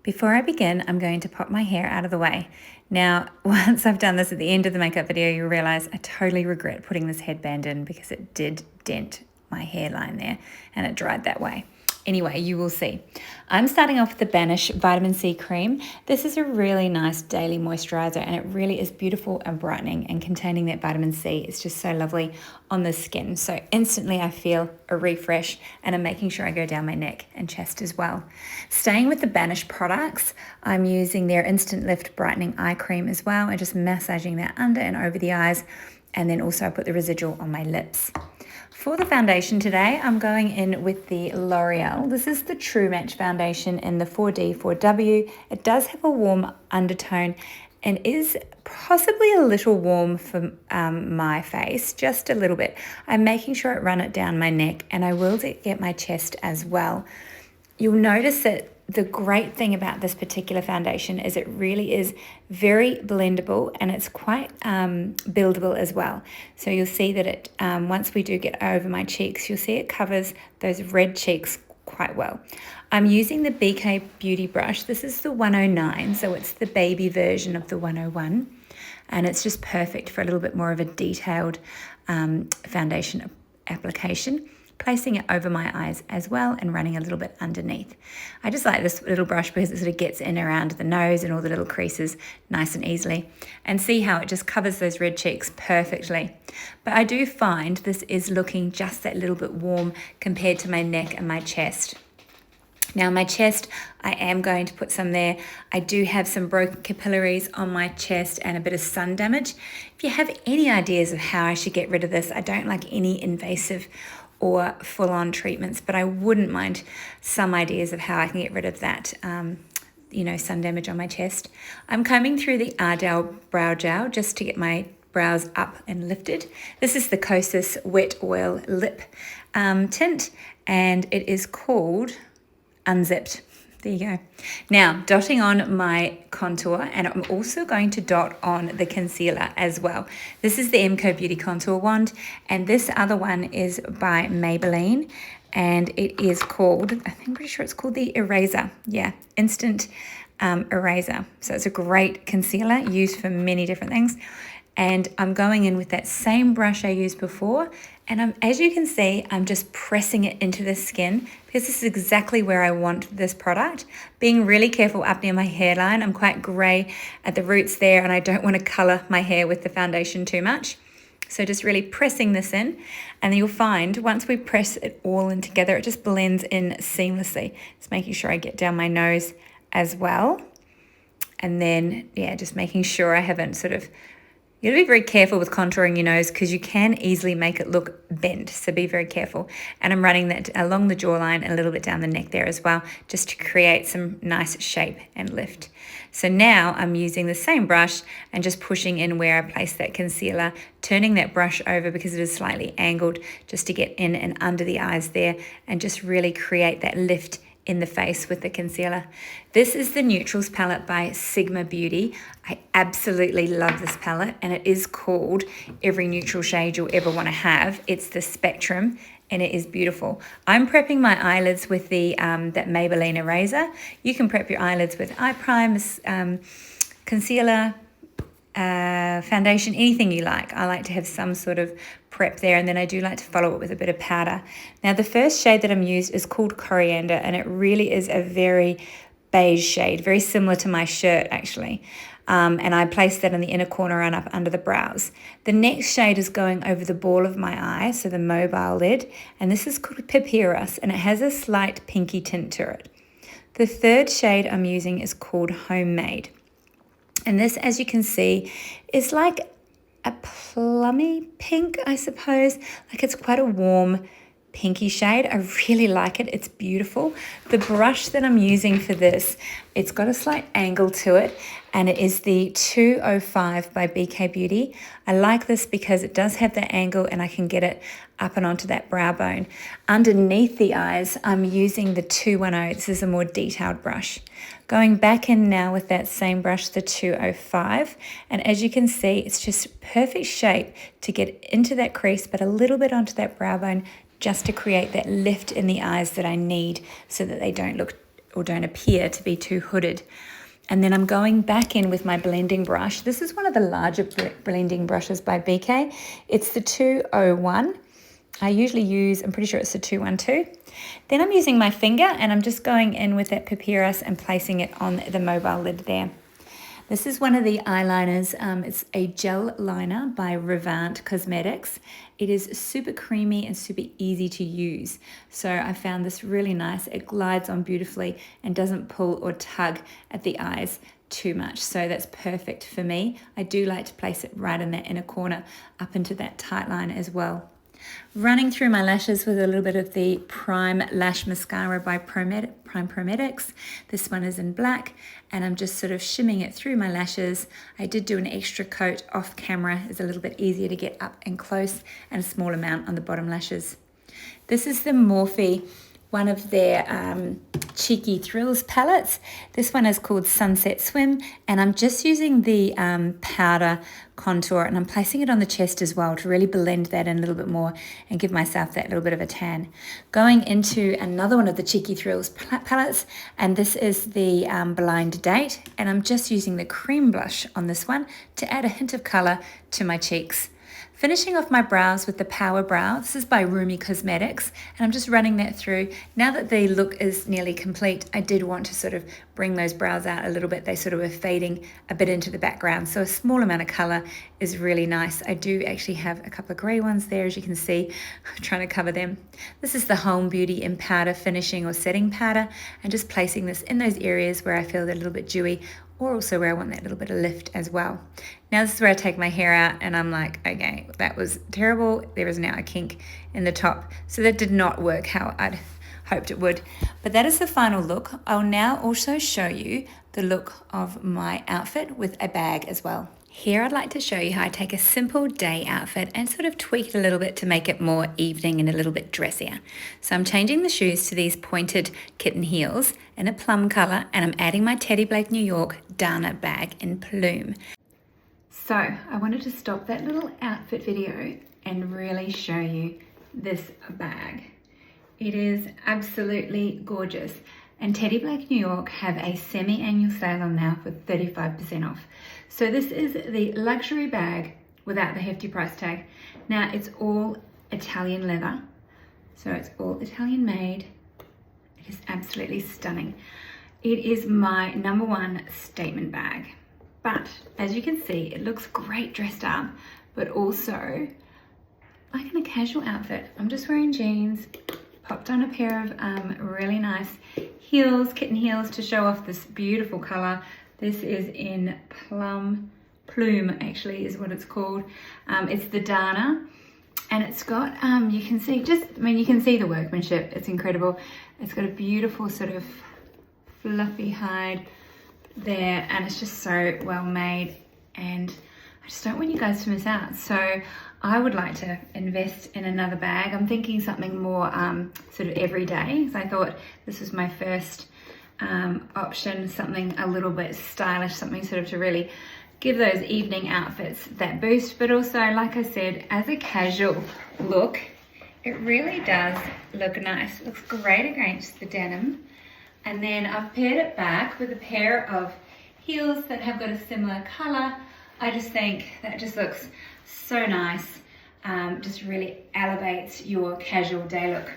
Before I begin, I'm going to pop my hair out of the way. Now, once I've done this at the end of the makeup video, you'll realize I totally regret putting this headband in because it did dent my hairline there and it dried that way. Anyway, you will see. I'm starting off with the Banish Vitamin C Cream. This is a really nice daily moisturizer and it really is beautiful and brightening and containing that vitamin C. It's just so lovely on the skin. So instantly I feel a refresh and I'm making sure I go down my neck and chest as well. Staying with the Banish products, I'm using their Instant Lift Brightening Eye Cream as well and just massaging that under and over the eyes. And then also I put the residual on my lips. For the foundation today, I'm going in with the L'Oreal. This is the True Match foundation in the 4D, 4W. It does have a warm undertone and is possibly a little warm for my face, just a little bit. I'm making sure I run it down my neck and I will get my chest as well. You'll notice that the great thing about this particular foundation is it really is very blendable and it's quite buildable as well. So you'll see that it once we do get over my cheeks, you'll see it covers those red cheeks quite well. I'm using the MCoBeauty brush. This is the 109, so it's the baby version of the 101, and it's just perfect for a little bit more of a detailed foundation application. Placing it over my eyes as well and running a little bit underneath. I just like this little brush because it sort of gets in around the nose and all the little creases nice and easily. And see how it just covers those red cheeks perfectly. But I do find this is looking just that little bit warm compared to my neck and my chest. Now my chest, I am going to put some there. I do have some broken capillaries on my chest and a bit of sun damage. If you have any ideas of how I should get rid of this, I don't like any invasive or full-on treatments, but I wouldn't mind some ideas of how I can get rid of that, sun damage on my chest. I'm combing through the Ardell brow gel just to get my brows up and lifted. This is the Kosas Wet Oil Lip Tint, and it is called Unzipped. There you go. Now, dotting on my contour, and I'm also going to dot on the concealer as well. This is the MCoBeauty Contour Wand, and this other one is by Maybelline, and it is called, I'm pretty sure it's called the Eraser. Yeah, Instant Eraser. So it's a great concealer used for many different things. And I'm going in with that same brush I used before. And as you can see, I'm just pressing it into the skin because this is exactly where I want this product. Being really careful up near my hairline. I'm quite grey at the roots there and I don't want to colour my hair with the foundation too much. So just really pressing this in, and then you'll find once we press it all in together, it just blends in seamlessly. Just making sure I get down my nose as well. And then, yeah, just making sure I haven't sort of, you got to be very careful with contouring your nose because you can easily make it look bent. So be very careful. And I'm running that along the jawline and a little bit down the neck there as well, just to create some nice shape and lift. So now I'm using the same brush and just pushing in where I placed that concealer, turning that brush over because it is slightly angled just to get in and under the eyes there and just really create that lift in the face with the concealer. This is the Neutrals palette by Sigma Beauty. I absolutely love this palette, and it is called Every Neutral Shade You'll Ever Want to Have. It's the Spectrum, and it is beautiful. I'm prepping my eyelids with the that Maybelline eraser. You can prep your eyelids with eye prime, concealer, foundation, anything you like. I like to have some sort of prep there, and then I do like to follow it with a bit of powder. Now the first shade that I'm used is called Coriander, and it really is a very beige shade, very similar to my shirt actually. And I placed that in the inner corner and up under the brows. The next shade is going over the ball of my eye, so the mobile lid, and this is called Papyrus, and it has a slight pinky tint to it. The third shade I'm using is called Homemade. And this, as you can see, is like a plummy pink, I suppose. Like it's quite a warm pinky shade. I really like it. It's beautiful. The brush that I'm using for this, it's got a slight angle to it, and it is the 205 by MCoBeauty. I like this because it does have that angle and I can get it up and onto that brow bone. Underneath the eyes, I'm using the 210. This is a more detailed brush. Going back in now with that same brush, the 205, and as you can see, it's just perfect shape to get into that crease, but a little bit onto that brow bone, just to create that lift in the eyes that I need so that they don't look or don't appear to be too hooded. And then I'm going back in with my blending brush. This is one of the larger blending brushes by BK. It's the 201. I usually use, I'm pretty sure it's the 212. Then I'm using my finger and I'm just going in with that papyrus and placing it on the mobile lid there. This is one of the eyeliners. It's a gel liner by Revant Cosmetics. It is super creamy and super easy to use. So I found this really nice. It glides on beautifully and doesn't pull or tug at the eyes too much. So that's perfect for me. I do like to place it right in that inner corner up into that tight line as well. Running through my lashes with a little bit of the Prime Lash Mascara by Prometics. This one is in black and I'm just sort of shimming it through my lashes. I did do an extra coat off camera. It's a little bit easier to get up and close, and a small amount on the bottom lashes. This is the Morphe, one of their Cheeky Thrills palettes. This one is called Sunset Swim, and I'm just using the powder contour and I'm placing it on the chest as well to really blend that in a little bit more and give myself that little bit of a tan. Going into another one of the Cheeky Thrills palettes, and this is the Blind Date, and I'm just using the cream blush on this one to add a hint of color to my cheeks. Finishing off my brows with the Power Brow. This is by Rumi Cosmetics, and I'm just running that through. Now that the look is nearly complete, I did want to sort of bring those brows out a little bit. They sort of were fading a bit into the background, so a small amount of color is really nice. I do actually have a couple of gray ones there, as you can see. I'm trying to cover them. This is the Holme Beauty in Powder Finishing or Setting Powder, and just placing this in those areas where I feel they're a little bit dewy, or also where I want that little bit of lift as well. Now this is where I take my hair out and I'm like, okay, that was terrible. There is now a kink in the top. So that did not work how I'd hoped it would. But that is the final look. I'll now also show you the look of my outfit with a bag as well. Here I'd like to show you how I take a simple day outfit and sort of tweak it a little bit to make it more evening and a little bit dressier. So I'm changing the shoes to these pointed kitten heels in a plum color, and I'm adding my Teddy Blake New York Dana bag in plume. So I wanted to stop that little outfit video and really show you this bag. It is absolutely gorgeous. And Teddy Blake New York have a semi-annual sale on now for 35% off. So this is the luxury bag without the hefty price tag. Now it's all Italian leather, so it's all Italian made. It is absolutely stunning. It is my #1 statement bag. But as you can see, it looks great dressed up, but also like in a casual outfit. I'm just wearing jeans, popped on a pair of really nice heels, kitten heels, to show off this beautiful color. This is in plume actually is what it's called. It's the Dana, and it's got, you can see you can see the workmanship. It's incredible. It's got a beautiful sort of fluffy hide there, and it's just so well made, and I just don't want you guys to miss out. So I would like to invest in another bag. I'm thinking something more sort of everyday. So I thought this was my first option, something a little bit stylish, something sort of to really give those evening outfits that boost, but also, like I said, as a casual look, it really does look nice. It looks great against the denim. And then I've paired it back with a pair of heels that have got a similar color. I just think that just looks so nice. Just really elevates your casual day look.